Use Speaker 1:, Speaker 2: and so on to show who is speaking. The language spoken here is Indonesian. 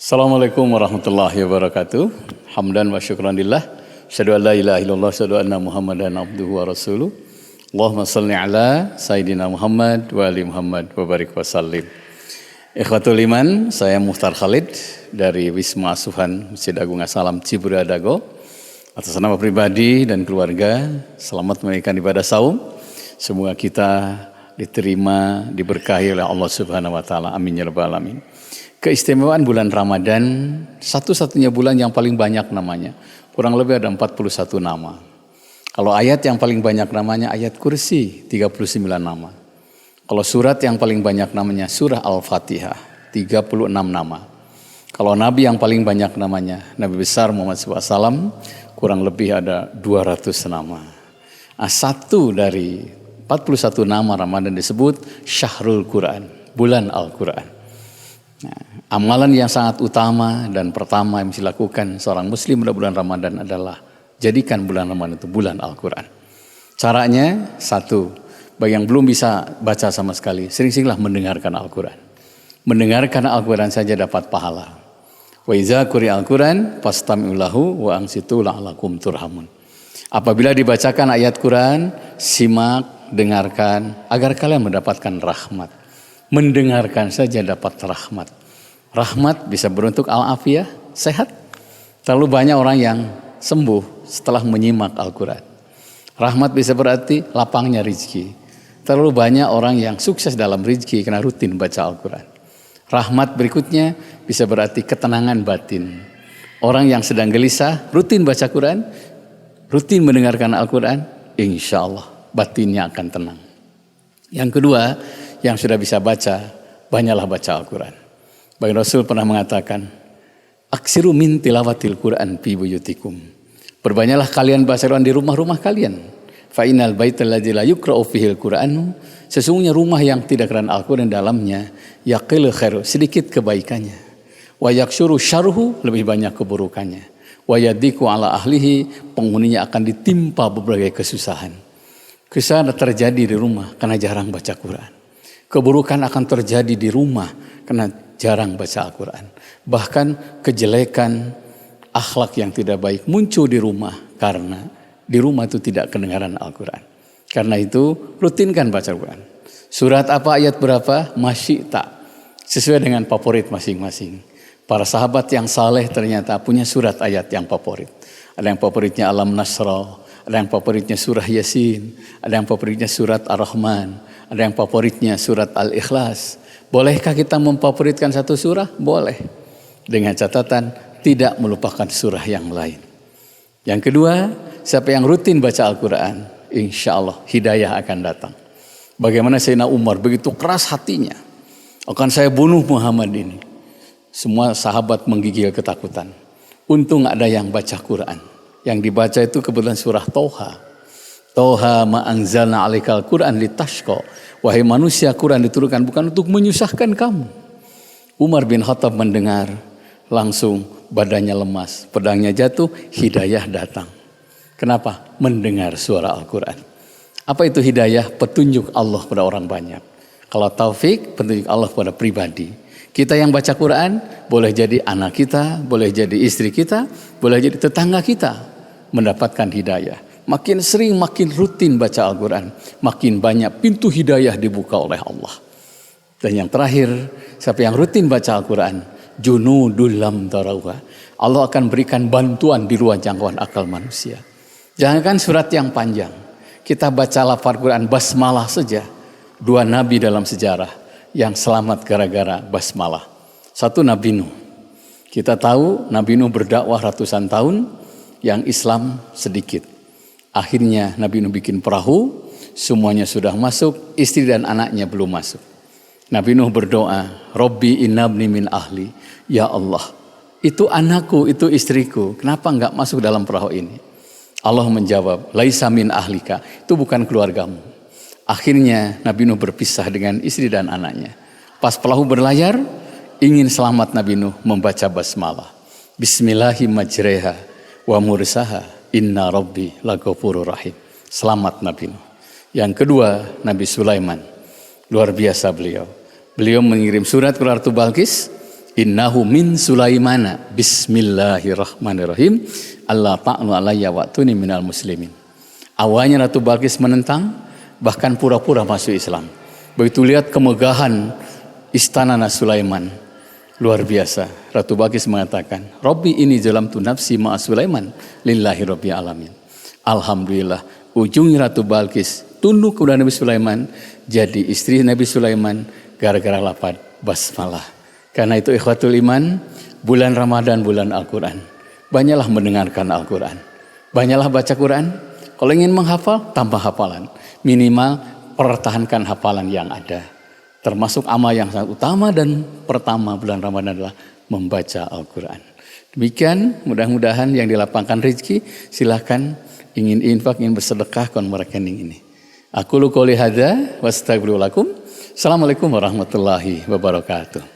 Speaker 1: Assalamualaikum warahmatullahi wabarakatuh. Hamdan wa syukran lillah. Asyhadu an la ilaha illallah, asyhadu anna Muhammadan abduhu wa rasuluh. Allahumma shalli ala Sayyidina Muhammad wa ali Muhammad wa barik wa sallim. Ikhwatul iman, saya Muhtar Khalid dari Wisma Asuhan Masjid Agung As-Salam Cibuda Dago. Atas nama pribadi dan keluarga, selamat menunaikan ibadah saum. Semoga kita diterima, diberkahi oleh Allah Subhanahu wa taala. Amin ya rabbal alamin. Keistimewaan bulan Ramadan, satu-satunya bulan yang paling banyak namanya. Kurang lebih ada 41 nama. Kalau ayat yang paling banyak namanya ayat Kursi, 39 nama. Kalau surat yang paling banyak namanya surah Al-Fatihah, 36 nama. Kalau nabi yang paling banyak namanya Nabi besar Muhammad SAW, kurang lebih ada 200 nama. Satu dari 41 nama Ramadan disebut Syahrul Quran, bulan Al-Quran. Nah, amalan yang sangat utama dan pertama yang mesti dilakukan seorang muslim pada bulan Ramadan adalah jadikan bulan Ramadan itu bulan Al-Quran. Caranya satu, bagi yang belum bisa baca sama sekali, sering-seringlah mendengarkan Al-Quran. Mendengarkan Al-Quran saja dapat pahala. Wa iza quri'al Quran fastami'u lahu wa ansitu la'allakum turhamun. Apabila dibacakan ayat Quran, simak, dengarkan agar kalian mendapatkan rahmat. Mendengarkan saja dapat rahmat. Rahmat bisa beruntuk al-afiyah, sehat. Terlalu banyak orang yang sembuh setelah menyimak Al-Quran. Rahmat bisa berarti lapangnya rizki. Terlalu banyak orang yang sukses dalam rizki karena rutin baca Al-Quran. Rahmat berikutnya bisa berarti ketenangan batin. Orang yang sedang gelisah, rutin baca Quran, rutin mendengarkan Al-Quran, insya Allah batinnya akan tenang. Yang kedua, yang sudah bisa baca, banyaklah baca Al-Quran. Bagi Rasul pernah mengatakan, aksiru min tilawatil Quran fi buyutikum. Perbanyaklah kalian baca Quran di rumah-rumah kalian. Fa innal baital ladzi la yuqra'u fihil Qur'anu, sesungguhnya rumah yang tidak Quran Al-Quran dalamnya, yaqil khairu, sedikit kebaikannya. Wa yaksyuru syarhu, lebih banyak keburukannya. Wa yadiku ala ahlihi, penghuninya akan ditimpa berbagai kesusahan. Kesusahan terjadi di rumah karena jarang baca Quran. Keburukan akan terjadi di rumah karena jarang baca Al-Quran. Bahkan kejelekan, akhlak yang tidak baik muncul di rumah karena di rumah itu tidak kedengaran Al-Quran. Karena itu rutinkan baca Al-Quran. Surat apa, ayat berapa, masih tak. Sesuai dengan favorit masing-masing. Para sahabat yang saleh ternyata punya surat ayat yang favorit. Ada yang favoritnya Alam Nasra, ada yang favoritnya surah Yasin, ada yang favoritnya surat Ar-Rahman, ada yang favoritnya surat Al-Ikhlas. Bolehkah kita memfavoritkan satu surah? Boleh. Dengan catatan tidak melupakan surah yang lain. Yang kedua, siapa yang rutin baca Al-Quran, insya Allah hidayah akan datang. Bagaimana Sayyidina Umar begitu keras hatinya, akan saya bunuh Muhammad ini. Semua sahabat menggigil ketakutan. Untung ada yang baca Quran. Yang dibaca itu kebetulan surah Toha. Toha ma anzalna alaikal Quran litashqa. Wahai manusia, Quran diturunkan bukan untuk menyusahkan kamu. Umar bin Khattab mendengar, langsung badannya lemas, pedangnya jatuh, hidayah datang. Kenapa? Mendengar suara Al-Quran. Apa itu hidayah? Petunjuk Allah pada orang banyak. Kalau taufik, petunjuk Allah pada pribadi. Kita yang baca Quran, boleh jadi anak kita, boleh jadi istri kita, boleh jadi tetangga kita mendapatkan hidayah. Makin sering, makin rutin baca Al-Quran, makin banyak pintu hidayah dibuka oleh Allah. Dan yang terakhir, siapa yang rutin baca Al-Quran, junudul lam tarawha, Allah akan berikan bantuan di luar jangkauan akal manusia. Jangankan surat yang panjang, kita baca lafaz Quran basmalah saja. Dua nabi dalam sejarah yang selamat gara-gara basmalah. Satu Nabi Nuh. Kita tahu Nabi Nuh berdakwah ratusan tahun, yang Islam sedikit. Akhirnya Nabi Nuh bikin perahu, semuanya sudah masuk, istri dan anaknya belum masuk. Nabi Nuh berdoa, Robbi innabni min ahli. Ya Allah, itu anakku, itu istriku, kenapa enggak masuk dalam perahu ini? Allah menjawab, laisa min ahlika, itu bukan keluargamu. Akhirnya Nabi Nuh berpisah dengan istri dan anaknya. Pas perahu berlayar, ingin selamat Nabi Nuh membaca basmalah. Bismillahirrahmanirrahim wa mursaha inna rabbi laghafurur rahim. Selamat Nabi Nuh. Yang kedua, Nabi Sulaiman. Luar biasa beliau. Beliau mengirim surat ke Ratu Balkis Innahu min Sulaimana bismillahirrahmanirrahim Allah ta'nu alayya wa'tuni minal muslimin. Awalnya Ratu Balqis menentang, bahkan pura-pura masuk Islam. Begitu lihat kemegahan istana Sulaiman, luar biasa. Ratu Balqis mengatakan, Rabbi ini zalamtu nafsi ma'a Sulaiman lillahi rabbil alamin. Alhamdulillah, ujungnya Ratu Balqis tunduk kepada Nabi Sulaiman, jadi istri Nabi Sulaiman gara-gara lafaz basmalah. Karena itu ikhwatul iman, bulan Ramadan, bulan Al-Quran. Banyaklah mendengarkan Al-Quran, banyaklah baca Quran. Kalau ingin menghafal, tambah hafalan. Minimal pertahankan hafalan yang ada. Termasuk amal yang sangat utama dan pertama bulan Ramadan adalah membaca Al-Quran. Demikian, mudah-mudahan yang dilapangkan rezeki, silakan ingin infak, ingin bersedekah, konver rekening ini. Aku qouli hadza wa astaghfirullakum. Assalamualaikum warahmatullahi wabarakatuh.